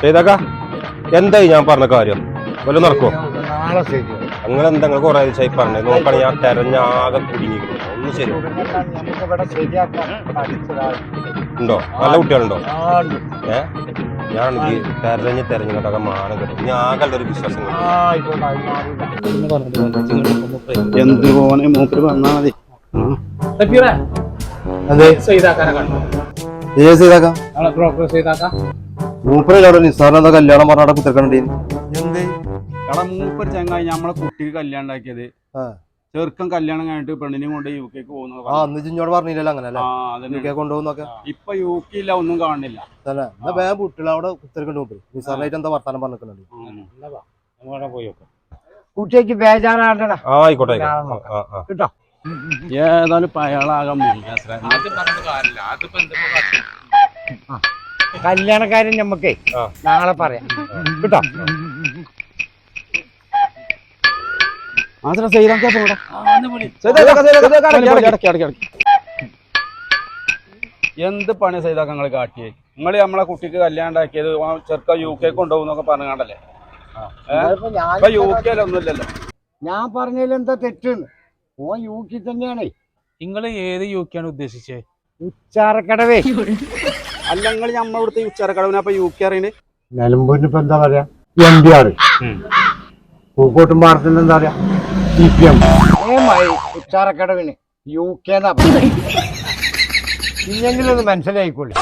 ചെയ്താക്ക എന്തായി ഞാൻ പറഞ്ഞ കാര്യം വല്ല നടക്കോ? നാളെ ശരി. അങ്ങനെ എന്താ കുറെ ദിവസമായി പറഞ്ഞത് നോക്കണേ ഞാൻ തെരഞ്ഞാകെ കുടുങ്ങിയിരുന്നു. ഒന്ന് ശരി ഉണ്ടോ? നല്ല കുട്ടികളുണ്ടോ? ഞാനാണെങ്കിൽ തെരഞ്ഞിട്ടൊക്കെ മാനം കിട്ടും. ഞാൻ ആകെ ഒരു വിശ്വാസം എന്ത് പോനെ മൂപ്പര് വന്നാ മതി. മൂപ്പരവിടെ നിസ്സാറിനെന്താ കല്യാണം പറഞ്ഞാടെ കുത്തിരക്കണ്ടേ? എന്ത് എടാ മൂപ്പര് ചങ്ങായി നമ്മളെ കുട്ടിക്ക് കല്യാണം ഉണ്ടാക്കിയത്. ചെറുക്കൻ കല്യാണം കഴിഞ്ഞിട്ട് പെണ്ണിനെയും കൊണ്ട് യു കെക്ക് പോകുന്നത് പറഞ്ഞില്ലല്ലോ അങ്ങനെ കൊണ്ടുപോകുന്നൊക്കെ. ഇപ്പൊ യു കെയില്ല ഒന്നും കാണുന്നില്ല. കുട്ടികൾ അവിടെ കുത്തിരക്കണ്ട് മൂപ്പര് നിസ്സാറിനായിട്ട് എന്താ വർത്താനം പറഞ്ഞിട്ടുണ്ട്. കുട്ടിക്ക് ബേജാറാണ്ടടാ. ആയിക്കോട്ടെ കേട്ടോ. ഏതായാലും അയാളാകാൻ കല്യാണക്കാരൻ ഞമ്മക്കേ നാളെ പറയാം കേട്ടോ. എന്ത് പണി ചെയ്താക്ക നിങ്ങള് കാട്ടിയേ? നിങ്ങള് നമ്മളെ കുട്ടിക്ക് കല്യാണം ഉണ്ടാക്കിയത് ചെറുക്ക യു കെ കൊണ്ടുപോകുന്നൊക്കെ പറഞ്ഞാണ്ടല്ലേ? യു കെയിലൊന്നുമില്ലല്ലോ. ഞാൻ പറഞ്ഞതിൽ എന്താ തെറ്റാണ്? ഓൻ യു കെ തന്നെയാണേ. നിങ്ങള് ഏത് യു കെ ആണ് ഉദ്ദേശിച്ചേ? ഉച്ചാറക്കടവേ. അല്ല നിങ്ങൾ നമ്മളിവിടുത്തെ ഉച്ചാറക്കടവിനെ അപ്പൊ യു കെ അറിയണേ? നിലമ്പൂരിന് ഇപ്പൊ എന്താ പറയാ? MBR. പൂക്കോട്ടും പാടത്തിന് എന്താ പറയാ? CPM. ഉച്ചാറക്കടവിന് യു കെ എന്നാ ഇല്ലെങ്കിലും ഒന്ന് മനസ്സിലായിക്കോളൂ.